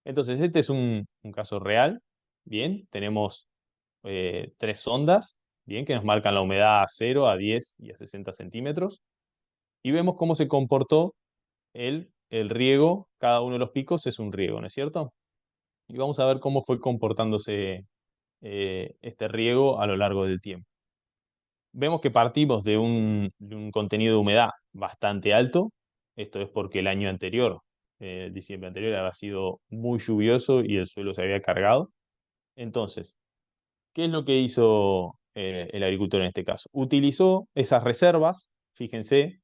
Entonces, este es un caso real. Bien, tenemos tres sondas, bien, que nos marcan la humedad a 0, a 10 y a 60 centímetros. Y vemos cómo se comportó el riego. Cada uno de los picos es un riego, ¿no es cierto? Y vamos a ver cómo fue comportándose este riego a lo largo del tiempo. Vemos que partimos de un contenido de humedad bastante alto. Esto es porque el año anterior, diciembre anterior, había sido muy lluvioso y el suelo se había cargado. Entonces, ¿qué es lo que hizo el agricultor en este caso? Utilizó esas reservas. Fíjense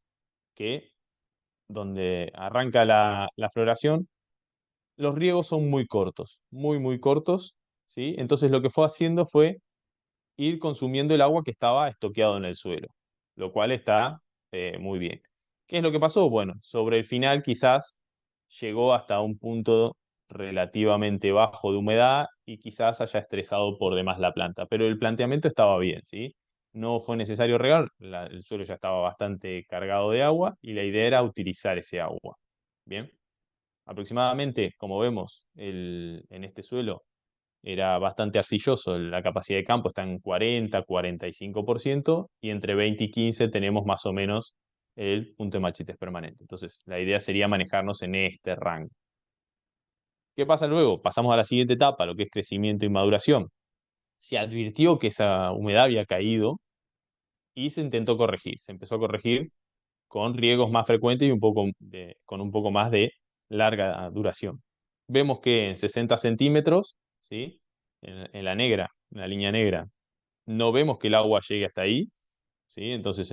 que donde arranca la floración, los riegos son muy cortos, muy, muy cortos, ¿sí? Entonces lo que fue haciendo fue ir consumiendo el agua que estaba estoqueado en el suelo, lo cual está muy bien. ¿Qué es lo que pasó? Bueno, sobre el final quizás llegó hasta un punto relativamente bajo de humedad y quizás haya estresado por demás la planta, pero el planteamiento estaba bien, ¿sí? No fue necesario regar, el suelo ya estaba bastante cargado de agua y la idea era utilizar ese agua. Bien, aproximadamente, como vemos, en este suelo era bastante arcilloso, la capacidad de campo está en 40-45% y entre 20 y 15 tenemos más o menos el punto de machetes permanente. Entonces, la idea sería manejarnos en este rango. ¿Qué pasa luego? Pasamos a la siguiente etapa, lo que es crecimiento y maduración. Se advirtió que esa humedad había caído y se intentó corregir. Se empezó a corregir con riegos más frecuentes y con un poco más de larga duración. Vemos que en 60 centímetros, ¿sí? En la negra, en la línea negra, no vemos que el agua llegue hasta ahí, ¿sí? Entonces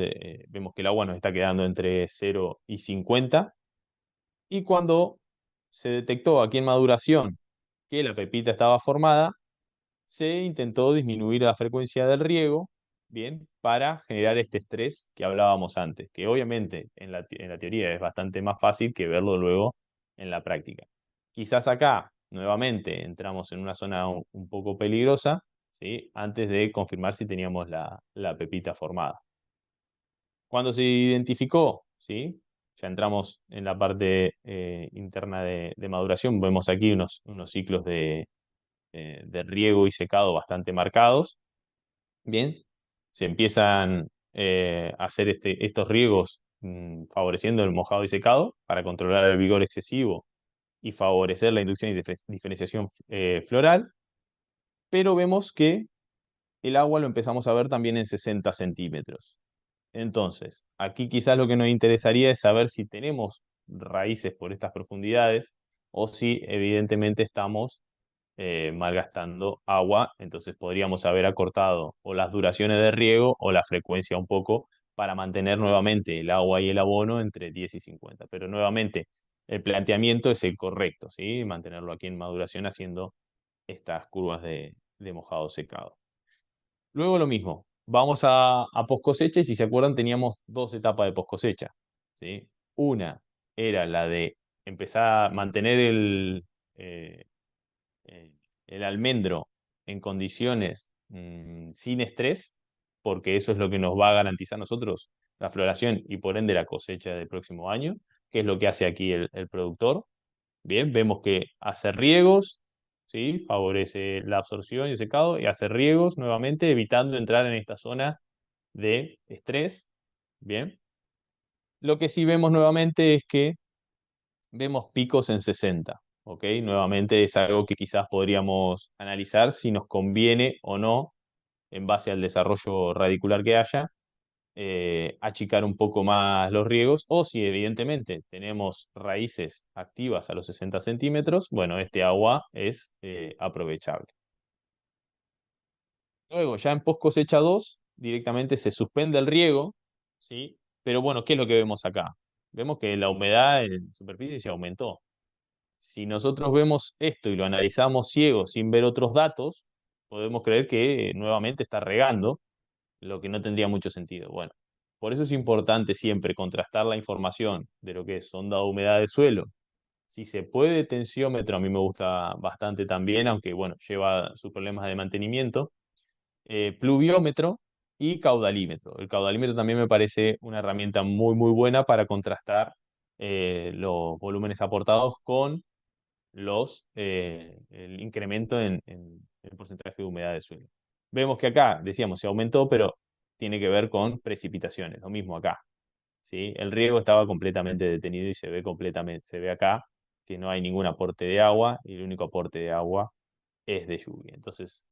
vemos que el agua nos está quedando entre 0 y 50. Y cuando se detectó aquí en maduración que la pepita estaba formada, se intentó disminuir la frecuencia del riego, bien, para generar este estrés que hablábamos antes, que obviamente en la teoría es bastante más fácil que verlo luego en la práctica. Quizás acá, nuevamente, entramos en una zona un poco peligrosa, ¿sí? Antes de confirmar si teníamos la pepita formada. Cuando se identificó, ¿sí? Ya entramos en la parte interna de maduración, vemos aquí unos ciclos de riego y secado bastante marcados. Bien, se empiezan a hacer estos riegos favoreciendo el mojado y secado para controlar el vigor excesivo y favorecer la inducción y diferenciación floral, pero vemos que el agua lo empezamos a ver también en 60 centímetros. Entonces, aquí quizás lo que nos interesaría es saber si tenemos raíces por estas profundidades o si evidentemente estamos malgastando agua, entonces podríamos haber acortado o las duraciones de riego o la frecuencia un poco para mantener nuevamente el agua y el abono entre 10 y 50. Pero nuevamente, el planteamiento es el correcto, ¿sí? Mantenerlo aquí en maduración haciendo estas curvas de mojado secado. Luego lo mismo, vamos a post cosecha y si se acuerdan teníamos dos etapas de post cosecha, ¿sí? Una era la de empezar a mantener eh, eh, el almendro en condiciones sin estrés, porque eso es lo que nos va a garantizar a nosotros la floración y por ende la cosecha del próximo año, que es lo que hace aquí el productor. Bien, vemos que hace riegos, ¿sí? Favorece la absorción y el secado, y hace riegos nuevamente, evitando entrar en esta zona de estrés. Bien, lo que sí vemos nuevamente es que vemos picos en 60, ¿ok? Nuevamente es algo que quizás podríamos analizar si nos conviene o no, en base al desarrollo radicular que haya, achicar un poco más los riegos, o si evidentemente tenemos raíces activas a los 60 centímetros, bueno, este agua es aprovechable. Luego, ya en post cosecha 2 directamente se suspende el riego, ¿sí? Pero bueno, ¿qué es lo que vemos acá? Vemos que la humedad en superficie se aumentó. Si nosotros vemos esto y lo analizamos ciego sin ver otros datos, podemos creer que nuevamente está regando, lo que no tendría mucho sentido. Bueno, por eso es importante siempre contrastar la información de lo que es sonda de humedad de suelo. Si se puede, tensiómetro, a mí me gusta bastante también, aunque bueno, lleva sus problemas de mantenimiento. Pluviómetro y caudalímetro. El caudalímetro también me parece una herramienta muy, muy buena para contrastar los volúmenes aportados con el incremento en el porcentaje de humedad del suelo. Vemos que acá, decíamos, se aumentó, pero tiene que ver con precipitaciones, lo mismo acá. ¿Sí? El riego estaba completamente detenido y se ve acá que no hay ningún aporte de agua y el único aporte de agua es de lluvia. Entonces,